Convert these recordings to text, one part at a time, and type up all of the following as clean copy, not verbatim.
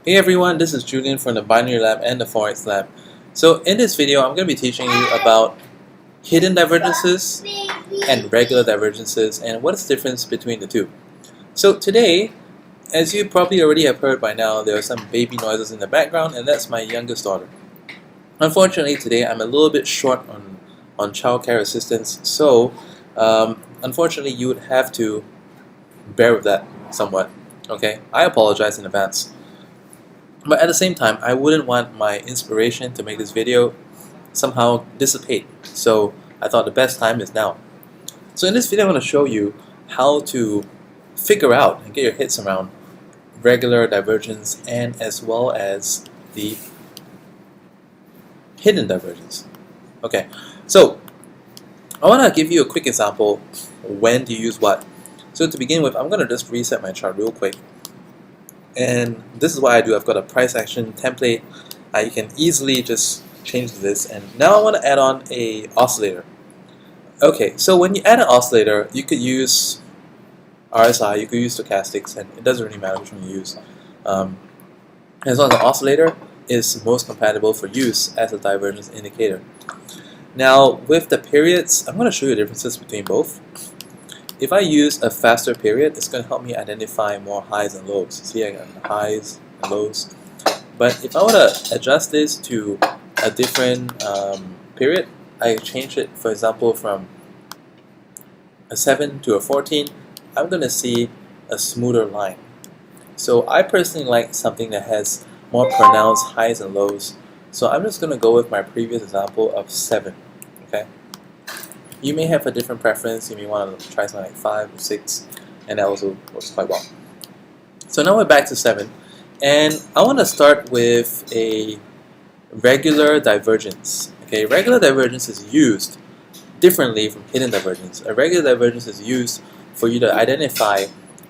Hey everyone, this is Julian from the Binary Lab and the Forex Lab. So in this video, I'm going to be teaching you about hidden divergences and regular divergences and what is the difference between the two. So today, as you probably already have heard by now, there are some baby noises in the background, and that's my youngest daughter. Unfortunately, today I'm a little bit short on childcare assistance, so unfortunately you would have to bear with that somewhat. Okay, I apologize in advance. But at the same time, I wouldn't want my inspiration to make this video somehow dissipate. So I thought the best time is now. So in this video, I'm going to show you how to figure out and get your heads around regular divergence and as well as the hidden divergence. Okay, so I want to give you a quick example when to use what. So to begin with, I'm going to just reset my chart real quick. And this is what I do. I've got a price action template. You can easily just change this. And now I want to add on a oscillator. Okay, so when you add an oscillator, you could use RSI, you could use stochastics, and it doesn't really matter which one you use. As long as the oscillator is most compatible for use as a divergence indicator. Now with the periods, I'm going to show you the differences between both. If I use a faster period, it's going to help me identify more highs and lows. See, I got highs and lows. But if I were to adjust this to a different period, I change it, for example, from a 7 to a 14, I'm going to see a smoother line. So I personally like something that has more pronounced highs and lows. So I'm just going to go with my previous example of 7. Okay. You may have a different preference. You may want to try something like 5 or 6, and that also works quite well. So now we're back to 7, and I want to start with a regular divergence. Okay, regular divergence is used differently from hidden divergence. A regular divergence is used for you to identify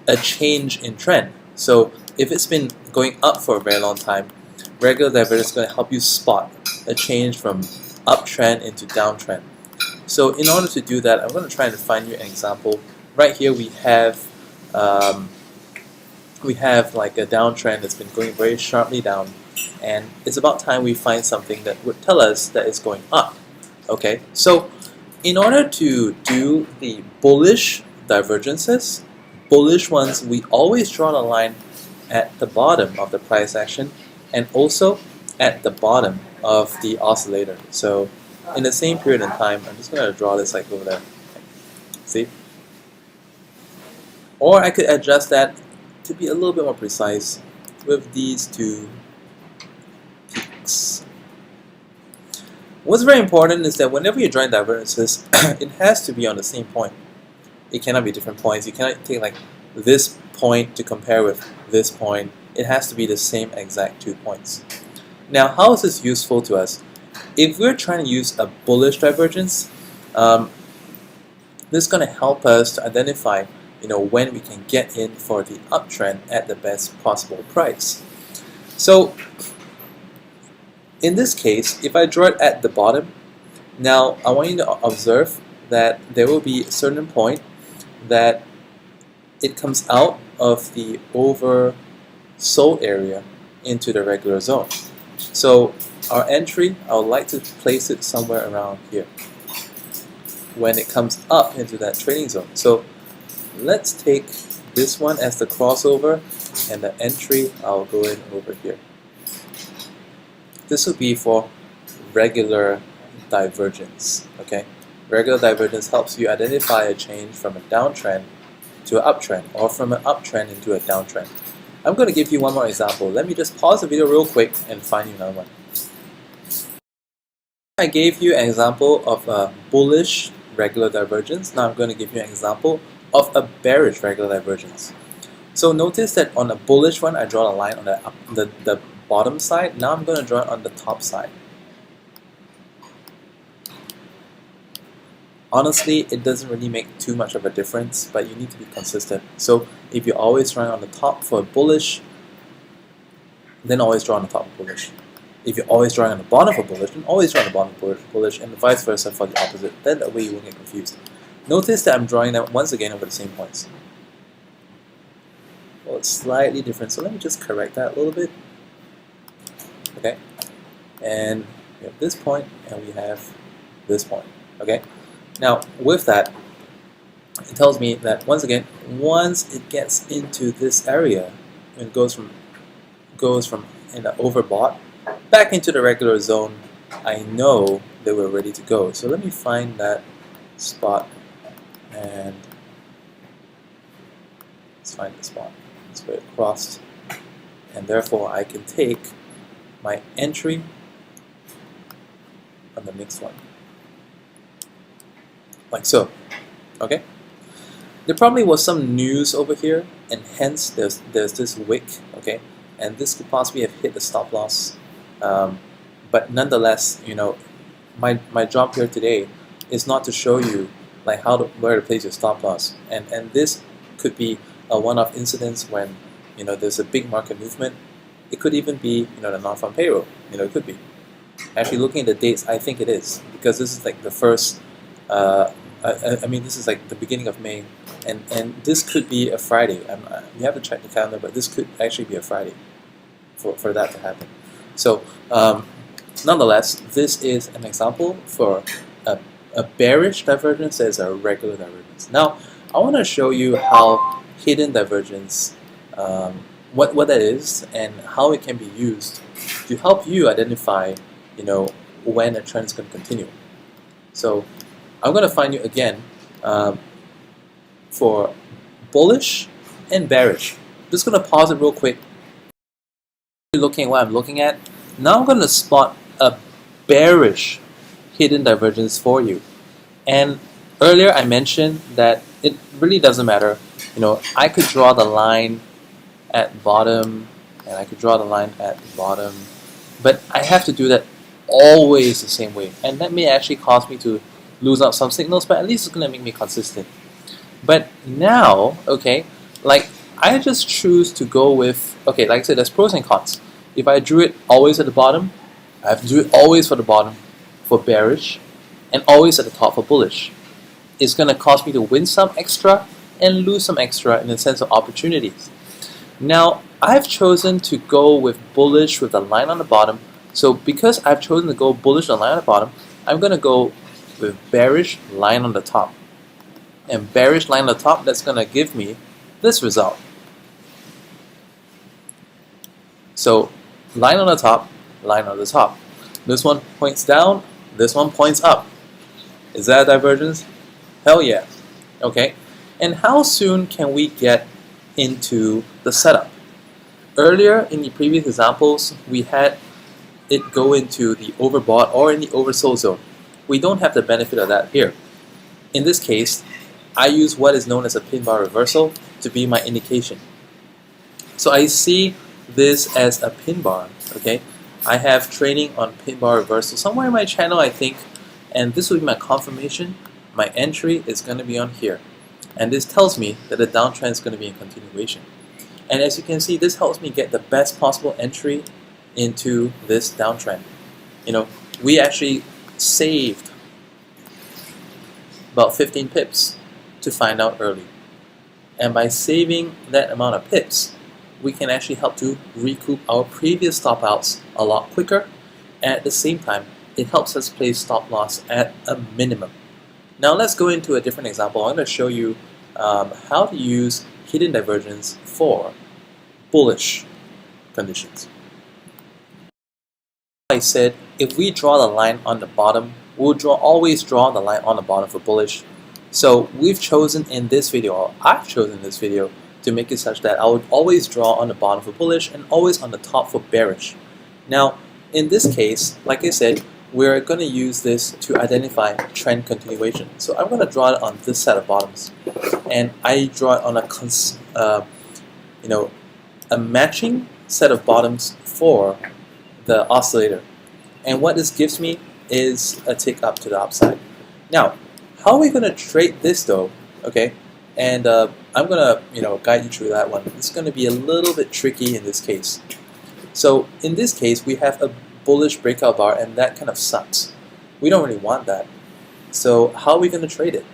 a change in trend. So if it's been going up for a very long time, regular divergence is going to help you spot a change from uptrend into downtrend. So in order to do that, I'm going to try and find you an example. Right here we have like a downtrend that's been going very sharply down, and it's about time we find something that would tell us that it's going up. Okay, so in order to do the bullish divergences, bullish ones, we always draw the line at the bottom of the price action and also at the bottom of the oscillator. So in the same period in time, I'm just going to draw this like over there. See? Or I could adjust that to be a little bit more precise with these two peaks. What's very important is that whenever you're drawing divergences, it has to be on the same point. It cannot be different points. You cannot take like this point to compare with this point. It has to be the same exact 2 points. Now, how is this useful to us? If we're trying to use a bullish divergence, this is going to help us to identify, when we can get in for the uptrend at the best possible price. So, in this case, if I draw it at the bottom, now I want you to observe that there will be a certain point that it comes out of the oversold area into the regular zone. So our entry, I would like to place it somewhere around here when it comes up into that trading zone. So let's take this one as the crossover, and the entry I'll go in over here. This will be for regular divergence. Okay, regular divergence helps you identify a change from a downtrend to an uptrend, or from an uptrend into a downtrend. I'm going to give you one more example. Let me just pause the video real quick and find you another one. I gave you an example of a bullish regular divergence. Now I'm going to give you an example of a bearish regular divergence. So notice that on a bullish one, I draw a line on the bottom side. Now I'm going to draw it on the top side. Honestly, it doesn't really make too much of a difference, but you need to be consistent. So if you're always drawing on the top for a bullish, then always draw on the top of bullish. If you're always drawing on the bottom for bullish, then always draw on the bottom for bullish, and vice versa for the opposite. Then that way you won't get confused. Notice that I'm drawing them once again over the same points. Well, it's slightly different, so let me just correct that a little bit. okay? And we have this point, and we have this point, okay? Now, with that, it tells me that once again, once it gets into this area, and it goes from in the overbought back into the regular zone, I know that we're ready to go. So let me find that spot, and let's find the spot. It's where it crossed, and therefore I can take my entry on the next one, like so. Okay. There probably was some news over here, and hence there's this wick. Okay, and this could possibly have hit the stop loss. But nonetheless, you know, my job here today is not to show you like where to place your stop loss, and this could be a one-off incident when, you know, there's a big market movement. It could even be, you know, the non-farm payroll. You know, it could be. Actually, looking at the dates, I think it is, because this is like the first. I mean, this is like the beginning of May, and this could be a Friday. You have to check the calendar, but this could actually be a Friday for that to happen. So, nonetheless, this is an example for a bearish divergence as a regular divergence. Now, I want to show you how hidden divergence, what that is, and how it can be used to help you identify, you know, when a trend is going to continue. So, I'm going to find you again for bullish and bearish. I'm just going to pause it real quick. Looking at what I'm looking at, now I'm going to spot a bearish hidden divergence for you. And earlier I mentioned that it really doesn't matter. You know, I could draw the line at bottom, and I could draw the line at the bottom, but I have to do that always the same way, and that may actually cause me to lose out some signals, but at least it's going to make me consistent. But now, okay, like I just choose to go with, okay, like I said, there's pros and cons. If I drew it always at the bottom, I have to do it always for the bottom for bearish, and always at the top for bullish. It's going to cause me to win some extra and lose some extra in the sense of opportunities. Now, I've chosen to go with bullish with the line on the bottom. So because I've chosen to go bullish with the line on the bottom, I'm going to go with bearish line on the top. And bearish line on the top, that's going to give me this result. So line on the top, line on the top. This one points down, this one points up. Is that a divergence? Hell yeah. Okay. And how soon can we get into the setup? Earlier in the previous examples, we had it go into the overbought or in the oversold zone. We don't have the benefit of that here. In this case, I use what is known as a pin bar reversal to be my indication. So I see this as a pin bar, okay? I have training on pin bar reversal somewhere in my channel, I think, and this will be my confirmation. My entry is going to be on here, and this tells me that the downtrend is going to be in continuation. And as you can see, this helps me get the best possible entry into this downtrend. You know, we actually saved about 15 pips to find out early. And by saving that amount of pips, we can actually help to recoup our previous stop outs a lot quicker. And at the same time, it helps us place stop loss at a minimum. Now let's go into a different example. I'm going to show you how to use hidden divergence for bullish conditions. I said, if we draw the line on the bottom, we'll always draw the line on the bottom for bullish. So we've chosen in this video, or I've chosen this video, to make it such that I would always draw on the bottom for bullish and always on the top for bearish. Now, in this case, like I said, we're going to use this to identify trend continuation. So I'm going to draw it on this set of bottoms, and I draw it on a matching set of bottoms for the oscillator. And what this gives me is a tick up to the upside. Now, how are we going to trade this though? Okay, and I'm going to guide you through that one. It's going to be a little bit tricky in this case. So in this case, we have a bullish breakout bar, and that kind of sucks. We don't really want that. So how are we going to trade it?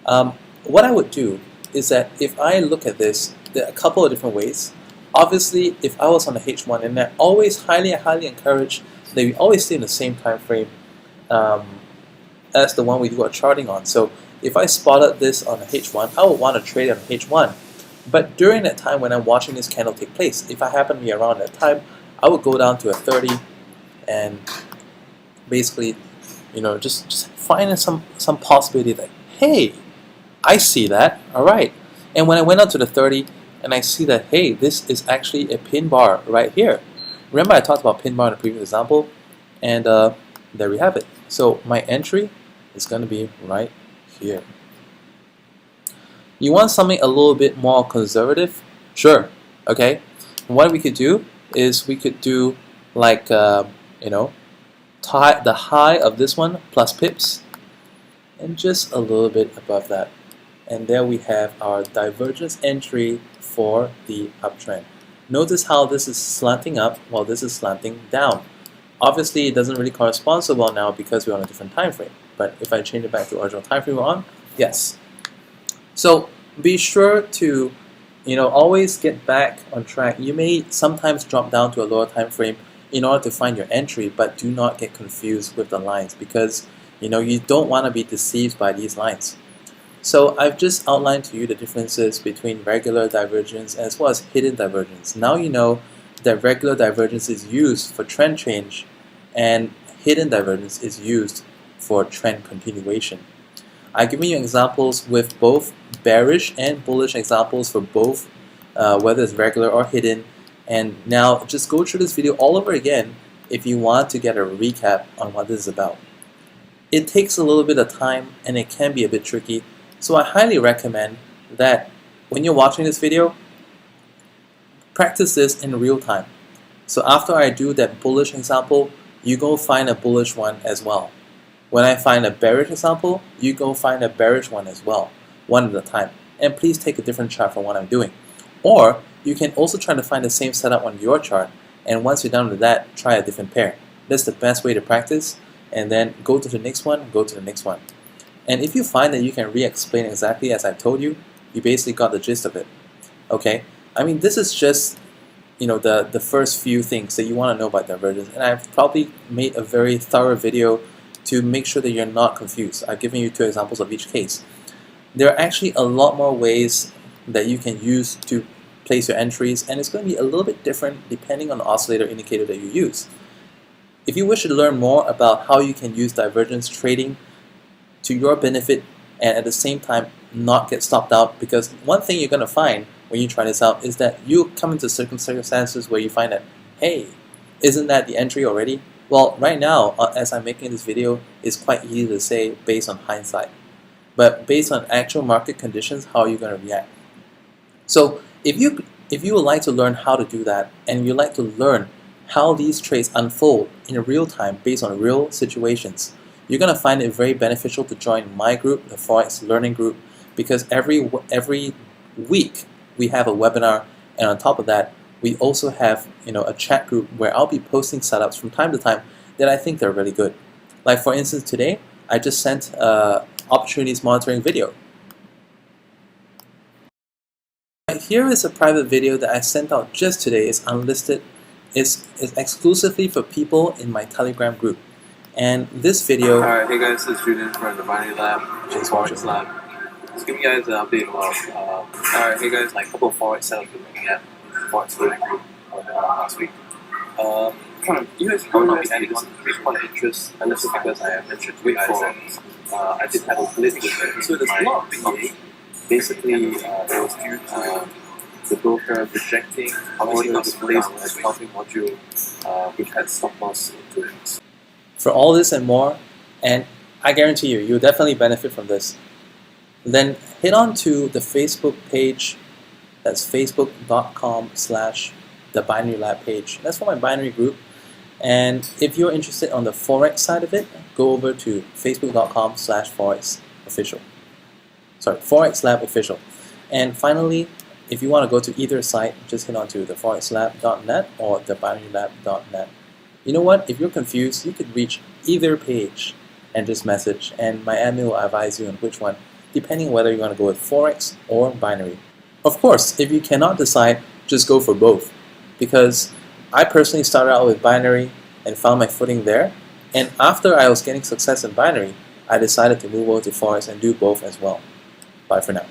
What I would do is that if I look at this, there are a couple of different ways. Obviously, if I was on the H1, and I always highly encourage that we always stay in the same time frame as the one we do our charting on. So if I spotted this on the H1, I would want to trade on H1. But during that time when I'm watching this candle take place, if I happen to be around that time, I would go down to a 30 and basically, just find some possibility that, hey, I see that, all right. And when I went out to the 30 and I see that, hey, this is actually a pin bar right here. Remember I talked about pin bar in the previous example, and there we have it. So my entry is going to be right here. You want something a little bit more conservative? Sure, okay. What we could do is we could do like, the high of this one plus pips, and just a little bit above that. And there we have our divergence entry for the uptrend. Notice how this is slanting up while this is slanting down. Obviously, it doesn't really correspond so well now because we're on a different time frame. But if I change it back to the original time frame we're on, yes. So be sure to, always get back on track. You may sometimes drop down to a lower time frame in order to find your entry, but do not get confused with the lines because you don't want to be deceived by these lines. So I've just outlined to you the differences between regular divergence as well as hidden divergence. Now you know that regular divergence is used for trend change and hidden divergence is used for trend continuation. I've given you examples with both bearish and bullish examples for both, whether it's regular or hidden. And now just go through this video all over again if you want to get a recap on what this is about. It takes a little bit of time and it can be a bit tricky. So I highly recommend that when you're watching this video, practice this in real time. So after I do that bullish example, you go find a bullish one as well. When I find a bearish example, you go find a bearish one as well, one at a time. And please take a different chart from what I'm doing. Or you can also try to find the same setup on your chart, and once you're done with that, try a different pair. That's the best way to practice, and then go to the next one, go to the next one. And if you find that you can re-explain exactly as I told you, you basically got the gist of it. Okay? I mean, this is just, the first few things that you want to know about divergence, and I've probably made a very thorough video to make sure that you're not confused. I've given you 2 examples of each case. There are actually a lot more ways that you can use to place your entries, and it's going to be a little bit different depending on the oscillator indicator that you use. If you wish to learn more about how you can use divergence trading to your benefit and at the same time not get stopped out, because one thing you're going to find when you try this out is that you come into circumstances where you find that, hey, isn't that the entry already? Well, right now, as I'm making this video, it's quite easy to say based on hindsight. But based on actual market conditions, how are you going to react? So if you would like to learn how to do that, and you'd like to learn how these trades unfold in real time based on real situations, you're going to find it very beneficial to join my group, the Forex Learning Group, because every week we have a webinar, and on top of that, we also have a chat group where I'll be posting setups from time to time that I think they're really good. Like for instance, today I just sent opportunities monitoring video. Here is a private video that I sent out just today. It's unlisted. It's exclusively for people in my Telegram group. And this video... Alright, hey guys, this is Julian from Divergence Lab, Forex Lab. Just giving you guys an update about, alright, hey guys, like a couple of Forex setups we're looking at Forex Learning Group last week. You guys probably not be adding on quite an interest, and this is because I have mentioned to you guys that I did have a blitz with it. So there's a lot of BA. Basically, it was due to the broker rejecting already placed as helping module, which had stop loss into it. For all this and more, and I guarantee you'll definitely benefit from this, then head on to the Facebook page. That's facebook.com/the binary lab page. That's for my binary group. And if you're interested on the Forex side of it, go over to facebook.com/Forex official. Sorry, Forex Lab official. And finally, if you want to go to either site, just head on to the forexlab.net or the binarylab.net. You know what? If you're confused, you could reach either page and just message, and my admin will advise you on which one, depending on whether you want to go with Forex or binary. Of course, if you cannot decide, just go for both. Because I personally started out with binary and found my footing there, and after I was getting success in binary, I decided to move over to Forex and do both as well. Bye for now.